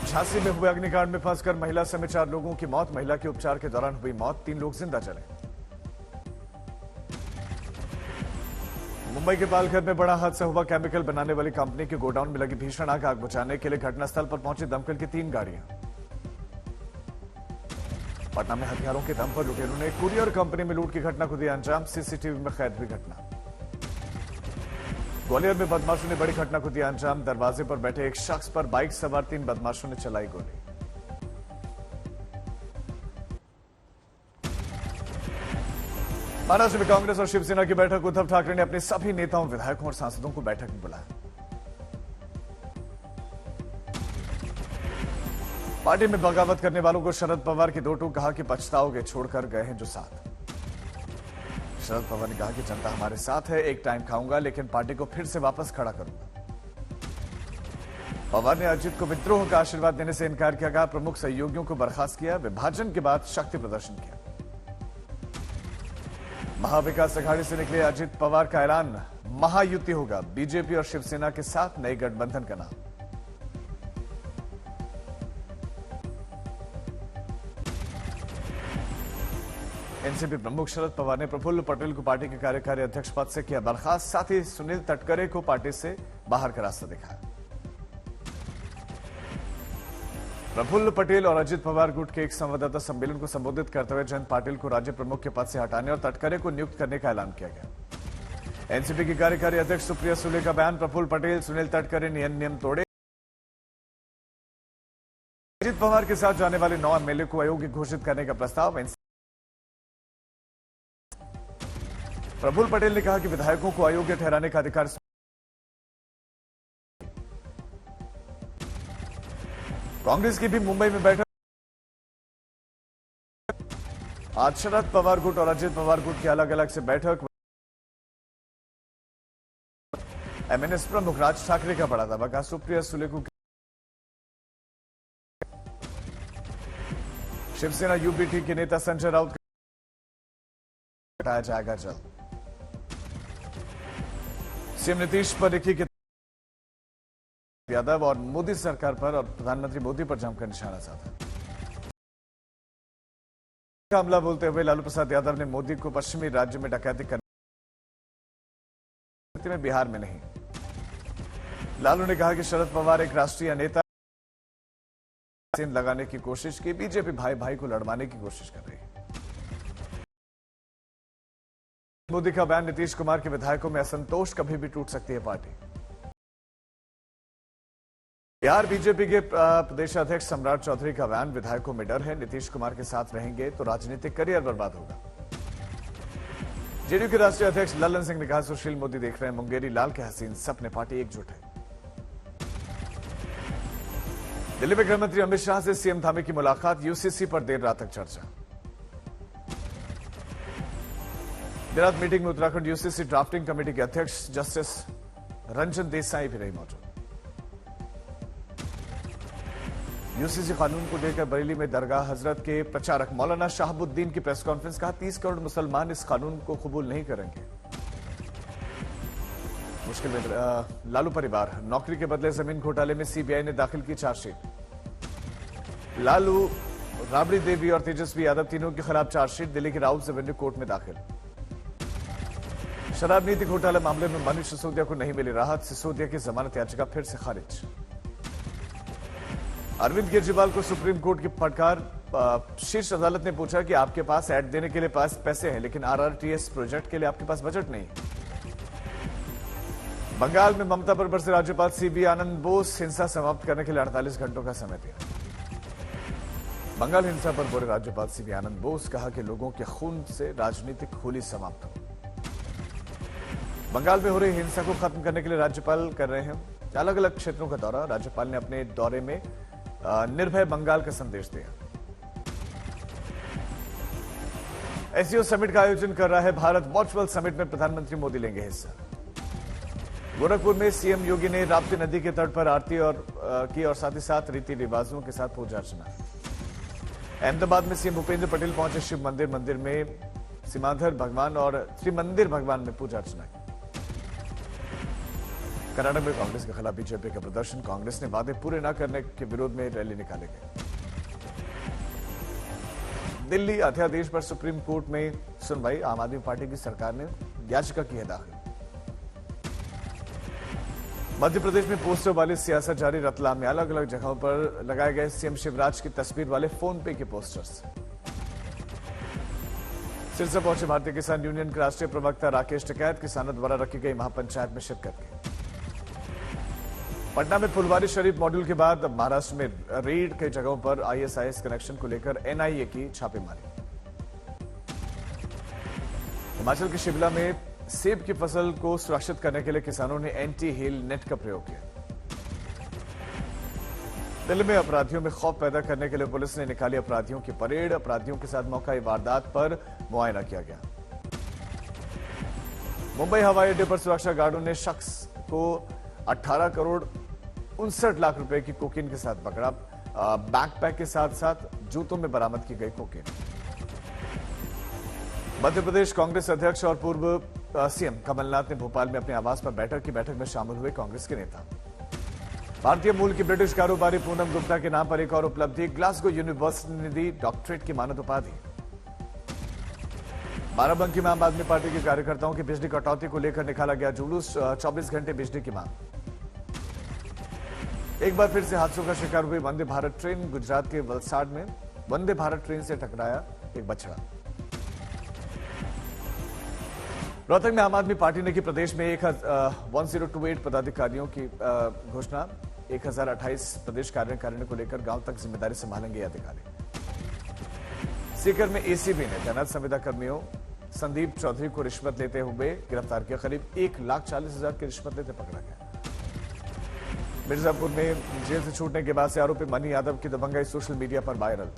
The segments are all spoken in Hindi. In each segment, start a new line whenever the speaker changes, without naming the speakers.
झांसी में हुए अग्निकांड में फंसकर महिला समेत 4 लोगों की मौत। महिला के उपचार के दौरान हुई मौत, 3 लोग जिंदा चले। मुंबई के पालघर में बड़ा हादसा हुआ। केमिकल बनाने वाली कंपनी के गोडाउन में लगी भीषण आग बुझाने के लिए घटनास्थल पर पहुंची दमकल की 3 गाड़ियां। पटना में हथियारों के दम पर लुटेरों ने कुरियर कंपनी में लूट की घटना को दिया अंजाम। सीसीटीवी में कैद हुई घटना। ग्वालियर में बदमाशों ने बड़ी घटना को दिया अंजाम। दरवाजे पर बैठे एक शख्स पर बाइक सवार 3 बदमाशों ने चलाई गोली। महाराष्ट्र में कांग्रेस और शिवसेना की बैठक। उद्धव ठाकरे ने अपने सभी नेताओं, विधायकों और सांसदों को बैठक में बुलाया। पार्टी में बगावत करने वालों को शरद पवार की 2 टूक, कहा कि पछताओगे, छोड़कर गए हैं जो साथ। शरद पवार ने कहा कि जनता हमारे साथ है, एक टाइम खाऊंगा लेकिन पार्टी को फिर से वापस खड़ा करूंगा। पवार ने अजित को विद्रोह का आशीर्वाद देने से इनकार किया। कहा प्रमुख सहयोगियों को बर्खास्त किया, विभाजन के बाद शक्ति प्रदर्शन किया। महाविकास अघाड़ी से निकले अजित पवार का ऐलान, महायुति होगा, बीजेपी और शिवसेना के साथ नए गठबंधन का नाम। एनसीपी प्रमुख शरद पवार ने प्रफुल्ल पटेल को पार्टी के कार्यकारी अध्यक्ष पद से किया बर्खास्त। साथ ही सुनील तटकरे को पार्टी से बाहर का रास्ता दिखाया। प्रफुल्ल पटेल और अजित पवार गुट के एक संवाददाता सम्मेलन को संबोधित करते हुए जयंत पाटिल को राज्य प्रमुख के पद से हटाने और तटकरे को नियुक्त करने का ऐलान किया गया। एनसीपी की कार्यकारी अध्यक्ष सुप्रिया सुले का बयान, प्रफुल्ल पटेल, सुनील तटकरे ने नियम तोड़े। अजित पवार के साथ जाने वाले 9 एमएलए को अयोग्य घोषित करने का प्रस्ताव। प्रफुल्ल पटेल ने कहा कि विधायकों को अयोग्य ठहराने का अधिकार। कांग्रेस की भी मुंबई में बैठक। आज शरद पवार गुट और अजित पवार गुट की अलग अलग से बैठक। एमएनएस प्रमुख राज ठाकरे का बड़ा दावा, कहा सुप्रिया सुले को शिवसेना यूबीटी के नेता संजय राउत हटाया जाएगा जल्द। सीएम नीतीश पर लिखी कि यादव और मोदी सरकार पर और प्रधानमंत्री मोदी पर जमकर निशाना साधा। हमला बोलते हुए लालू प्रसाद यादव ने मोदी को पश्चिमी राज्य में डकैती करने में बिहार में नहीं। लालू ने कहा कि शरद पवार एक राष्ट्रीय नेता लगाने की कोशिश की, बीजेपी भाई भाई को लड़वाने की कोशिश कर रही है। मोदी का बयान, नीतीश कुमार के विधायकों में असंतोष, कभी भी टूट सकती है पार्टी। बिहार बीजेपी के प्रदेश अध्यक्ष सम्राट चौधरी का बयान, विधायकों में डर है, नीतीश कुमार के साथ रहेंगे तो राजनीतिक करियर बर्बाद होगा। जेडीयू के राष्ट्रीय अध्यक्ष ललन सिंह ने कहा सुशील मोदी देख रहे हैं मुंगेरी लाल के हसीन सपने, पार्टी एकजुट है। दिल्ली में गृहमंत्री अमित शाह से सीएम धामी की मुलाकात, यूसीसी पर देर रात तक चर्चा। देर रात मीटिंग में उत्तराखंड यूसीसी ड्राफ्टिंग कमेटी के अध्यक्ष जस्टिस रंजन देसाई भी रही मौजूद। यूसीसी कानून को लेकर बरेली में दरगाह हजरत के प्रचारक मौलाना शाहबुद्दीन की प्रेस कॉन्फ्रेंस, कहा 30 करोड़ मुसलमान इस कानून को कबूल नहीं करेंगे। मुश्किल में लालू परिवार, नौकरी के बदले जमीन घोटाले में सीबीआई ने दाखिल की चार्जशीट। लालू, राबड़ी देवी और तेजस्वी यादव तीनों के खिलाफ चार्जशीट दिल्ली के राउत रेवेन्यू कोर्ट में दाखिल। शराब नीति घोटाला मामले में मनीष सिसोदिया को नहीं मिली राहत, सिसोदिया की जमानत याचिका फिर से खारिज। अरविंद केजरीवाल को सुप्रीम कोर्ट की फटकार, शीर्ष अदालत ने पूछा कि आपके पास ऐड देने के लिए पैसे हैं लेकिन आरआरटीएस प्रोजेक्ट के लिए आपके पास बजट नहीं। बंगाल में ममता पर बरसे राज्यपाल सीबी आनंद बोस, हिंसा समाप्त करने के लिए 48 घंटों का समय दिया। बंगाल हिंसा पर बोले राज्यपाल सीबी आनंद बोस, कहा कि लोगों के खून से राजनीतिक होली समाप्त हो। बंगाल में हो रही हिंसा को खत्म करने के लिए राज्यपाल कर रहे हैं अलग अलग क्षेत्रों का दौरा। राज्यपाल ने अपने दौरे में निर्भय बंगाल का संदेश दिया। एससीओ समिट का आयोजन कर रहा है भारत। वर्चुअल समिट में प्रधानमंत्री मोदी लेंगे हिस्सा। गोरखपुर में सीएम योगी ने राप्ती नदी के तट पर आरती और साथ ही साथ रीति रिवाजों के साथ पूजा अर्चना। अहमदाबाद में सीएम भूपेंद्र पटेल पहुंचे शिव मंदिर में सीमाधर भगवान और त्रिमंदिर भगवान में पूजा अर्चना की। कर्नाटक में कांग्रेस के खिलाफ बीजेपी का प्रदर्शन, कांग्रेस ने वादे पूरे न करने के विरोध में रैली निकाले गए। दिल्ली अध्यादेश पर सुप्रीम कोर्ट में सुनवाई, आम आदमी पार्टी की सरकार ने याचिका की है दाखिल। मध्य प्रदेश में पोस्टर वाली सियासत जारी, रतलाम में अलग अलग जगहों पर लगाए गए सीएम शिवराज की तस्वीर वाले फोन पे के पोस्टर्स। सिरसा पहुंचे भारतीय किसान यूनियन के राष्ट्रीय प्रवक्ता राकेश टिकैत, किसानों द्वारा रखी गई महापंचायत में शिरकत की। पटना में फुलवारी शरीफ मॉड्यूल के बाद अब महाराष्ट्र में रेड कई जगहों पर आईएसआईएस कनेक्शन को लेकर एनआईए की छापेमारी। हिमाचल के शिमला में सेब की फसल को सुरक्षित करने के लिए किसानों ने एंटी हेल नेट का प्रयोग किया। दिल्ली में अपराधियों में खौफ पैदा करने के लिए पुलिस ने निकाली अपराधियों की परेड, अपराधियों के साथ मौकाई वारदात पर मुआयना किया गया। मुंबई हवाई अड्डे पर सुरक्षा गार्डों ने शख्स को 18 करोड़ 59 लाख रुपए की कोकीन के साथ पकड़ा। बैकपैक के साथ साथ जूतों में बरामद की गई कोकीन। मध्य प्रदेश कांग्रेस अध्यक्ष और पूर्व सीएम कमलनाथ ने भोपाल में अपने आवास पर बैठक में शामिल हुए कांग्रेस के नेता। भारतीय मूल की ब्रिटिश कारोबारी पूनम गुप्ता के नाम पर एक और उपलब्धि, ग्लासगो यूनिवर्सिटी ने दी डॉक्टरेट की मानद उपाधि। बाराबंकी में आम आदमी पार्टी के कार्यकर्ताओं की बिजली कटौती को लेकर निकाला गया जुलूस, 24 घंटे बिजली की मांग। एक बार फिर से हादसों का शिकार हुई वंदे भारत ट्रेन, गुजरात के वलसाड में वंदे भारत ट्रेन से टकराया एक बछड़ा। रोहतक में आम आदमी पार्टी ने की प्रदेश में 1028 पदाधिकारियों की घोषणा, 1028 प्रदेश कार्यकारिणी को लेकर गांव तक जिम्मेदारी संभालेंगे अधिकारी। सीकर में एसीबी ने तैनात संविदा कर्मियों संदीप चौधरी को रिश्वत लेते हुए गिरफ्तार किया। करीब 1,40,000 की रिश्वत लेते पकड़ा गया। मिर्जापुर में जेल से छूटने के बाद से आरोपी मनी यादव की दबंगाई सोशल मीडिया पर वायरल।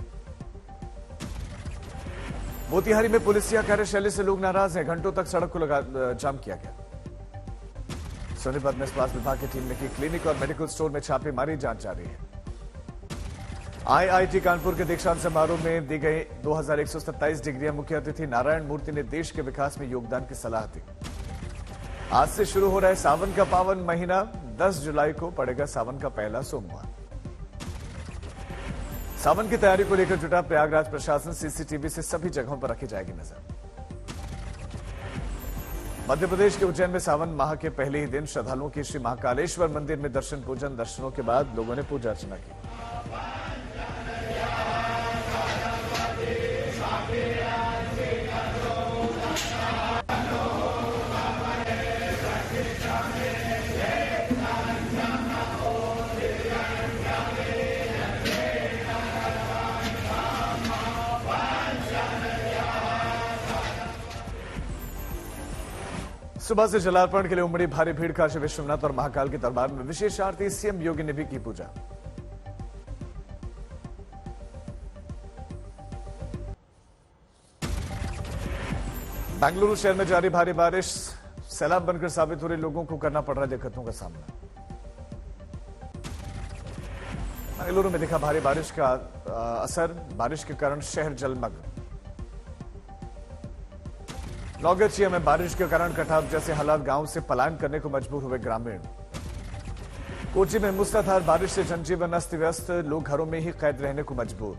मोतिहारी में पुलिसिया कार्यशैली से लोग नाराज हैं, घंटों तक सड़क को जाम किया गया। सोनीपत में स्वास्थ्य विभाग की टीम ने की क्लिनिक और मेडिकल स्टोर में छापेमारी, जांच जारी है। आईआईटी कानपुर के दीक्षांत समारोह में दी गई 2127 डिग्रियां, मुख्य अतिथि नारायण मूर्ति ने देश के विकास में योगदान की सलाह दी। आज से शुरू हो रहा है सावन का पावन महीना, 10 जुलाई को पड़ेगा सावन का पहला सोमवार। सावन की तैयारी को लेकर जुटा प्रयागराज प्रशासन, सीसीटीवी से सभी जगहों पर रखी जाएगी नजर। मध्य प्रदेश के उज्जैन में सावन माह के पहले ही दिन श्रद्धालुओं की श्री महाकालेश्वर मंदिर में दर्शन पूजन, दर्शनों के बाद लोगों ने पूजा अर्चना की। सुबह से जलार्पण के लिए उमड़ी भारी भीड़, काशी विश्वनाथ और महाकाल के दरबार में विशेष आरती, सीएम योगी ने भी की पूजा। बेंगलुरु शहर में जारी भारी बारिश, सैलाब बनकर साबित हो रही, लोगों को करना पड़ रहा है दिक्कतों का सामना। बेंगलुरु में दिखा भारी बारिश का असर, बारिश के कारण शहर जलमग्न। नौगछिया में बारिश के कारण कटाव जैसे हालात, गांव से पलायन करने को मजबूर हुए ग्रामीण। कोची में मूसलाधार बारिश से जनजीवन अस्त व्यस्त, लोग घरों में ही कैद रहने को मजबूर।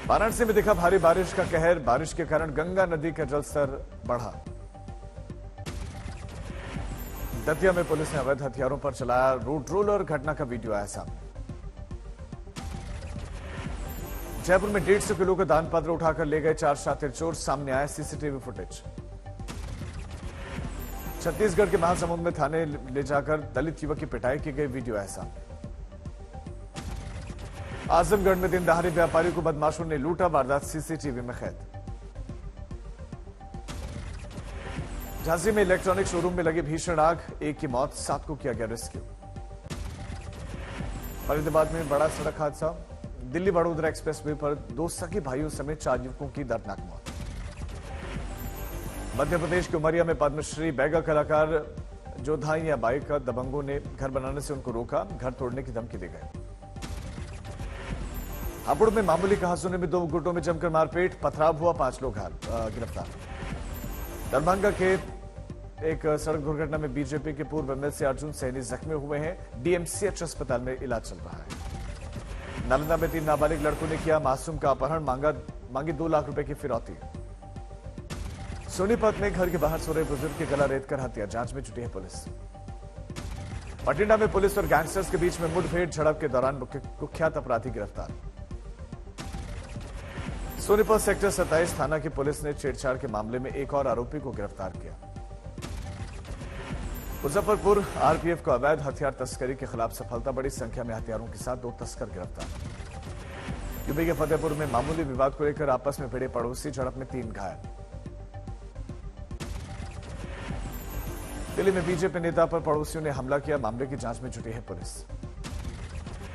वाराणसी में दिखा भारी बारिश का कहर, बारिश के कारण गंगा नदी का जलस्तर बढ़ा। दतिया में पुलिस ने अवैध हथियारों पर चलाया रूट रोलर, घटना का वीडियो आया सामने। जयपुर में 150 किलो का दान पत्र उठाकर ले गए 4 शातिर चोर, सामने आया सीसीटीवी फुटेज। छत्तीसगढ़ के महासमुंद में थाने ले जाकर दलित युवक की पिटाई की गई, वीडियो आया सामने। आजमगढ़ में दिन दहाड़े व्यापारी को बदमाशों ने लूटा, वारदात सीसीटीवी में कैद। झांसी में इलेक्ट्रॉनिक शोरूम में लगी भीषण आग, एक की मौत, 7 को किया गया रेस्क्यू। फरीदाबाद में बड़ा सड़क हादसा, दिल्ली बड़ोदरा एक्सप्रेसवे पर 2 सगे भाइयों समेत 4 युवकों की दर्दनाक मौत। मध्य प्रदेश के उमरिया में पद्मश्री बैगा कलाकार जोधाई या बाई का दबंगों ने घर बनाने से उनको रोका, घर तोड़ने की धमकी दी गई। हापुड़ में मामूली कहासुनी में 2 गुटों में जमकर मारपीट, पथराव हुआ, 5 लोग गिरफ्तार। दरभंगा के एक सड़क दुर्घटना में बीजेपी के पूर्व एमएलसी अर्जुन सैनी जख्मी हुए हैं। डीएमसीएच अस्पताल में इलाज चल रहा है। नालंदा में 3 नाबालिग लड़कों ने किया मासूम का अपहरण, मांगी 2 लाख रुपए की फिरौती। सोनीपत में घर के बाहर सो रहे बुजुर्ग की गला रेतकर हत्या, जांच में जुटी है पुलिस। बठिंडा में पुलिस और गैंगस्टर्स के बीच में मुठभेड़, झड़प के दौरान कुख्यात अपराधी गिरफ्तार। सोनीपत सेक्टर 27 थाना की पुलिस ने छेड़छाड़ के मामले में एक और आरोपी को गिरफ्तार किया। मुजफ्फरपुर आरपीएफ को अवैध हथियार तस्करी के खिलाफ सफलता, बड़ी संख्या में हथियारों के साथ 2 तस्कर गिरफ्तार। यूपी के फतेहपुर में मामूली विवाद को लेकर आपस में भिड़े पड़ोसी, झड़प में 3 घायल। दिल्ली में बीजेपी नेता पर पड़ोसियों ने हमला किया, मामले की जांच में जुटी है पुलिस।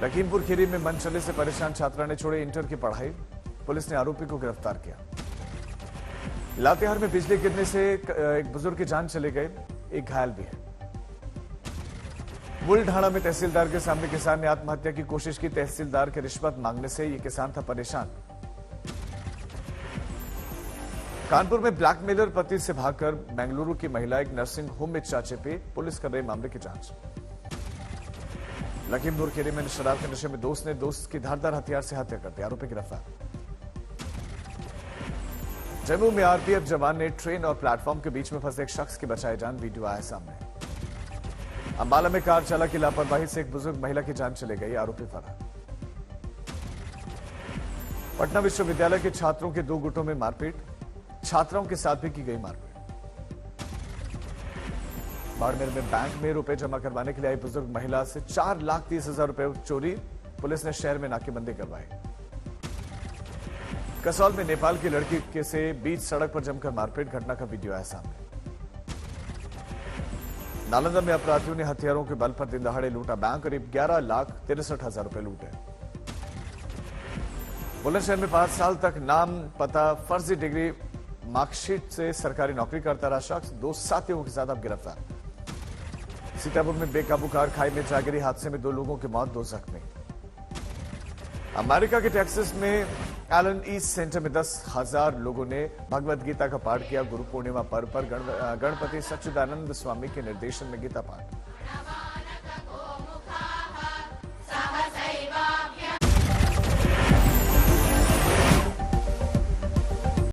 लखीमपुर खीरी में मनचले से परेशान छात्रा ने छोड़ी इंटर की पढ़ाई, पुलिस ने आरोपी को गिरफ्तार किया। लातेहार में बिजली गिरने से एक बुजुर्ग की जान चले गए, एक घायल भी है। बुलढाणा में तहसीलदार के सामने किसान ने आत्महत्या की कोशिश की, तहसीलदार के रिश्वत मांगने से यह किसान था परेशान। कानपुर में ब्लैकमेलर पति से भागकर बेंगलुरु की महिला एक नर्सिंग होम में चाचे पे, पुलिस कर रही मामले की जांच। लखीमपुर खीरी में शराब के नशे में दोस्त ने दोस्त की धारदार हथियार से हत्या कर दी, आरोपी गिरफ्तार। जम्मू में आरपीएफ जवान ने ट्रेन और प्लेटफॉर्म के बीच में फंसे एक शख्स की बचाई जान, वीडियो आया सामने। अंबाला में कार चालक की लापरवाही से एक बुजुर्ग महिला की जान चली गई, आरोपी फरार। पटना विश्वविद्यालय के छात्रों के 2 गुटों में मारपीट, छात्राओं के साथ भी की गई मारपीट। बाड़मेर में बैंक में रुपए जमा करवाने के लिए आई बुजुर्ग महिला से 4,30,000 रुपए चोरी, पुलिस ने शहर में नाकेबंदी करवाई। कसौल में नेपाल की लड़की के से बीच सड़क पर जमकर मारपीट, घटना का वीडियो आया सामने। नालंदा में अपराधियों ने हथियारों के बल पर दिन दहाड़े लूटा बैंक, करीब 11,63,000 रुपए लूटे। बुलंदशहर में 5 साल तक नाम पता, फर्जी डिग्री, मार्कशीट से सरकारी नौकरी करता रहा शख्स, 2 साथियों के साथ अब गिरफ्तार। सीतापुर में बेकाबू कार खाई में जा गिरी, हादसे में 2 लोगों की मौत, 2 जख्मी। अमेरिका के टेक्सास में एलन ईस्ट सेंटर में 10,000 लोगों ने भगवद गीता का पाठ किया। गुरु पूर्णिमा पर्व पर गणपति सच्चिदानंद स्वामी के निर्देशन में गीता पाठ।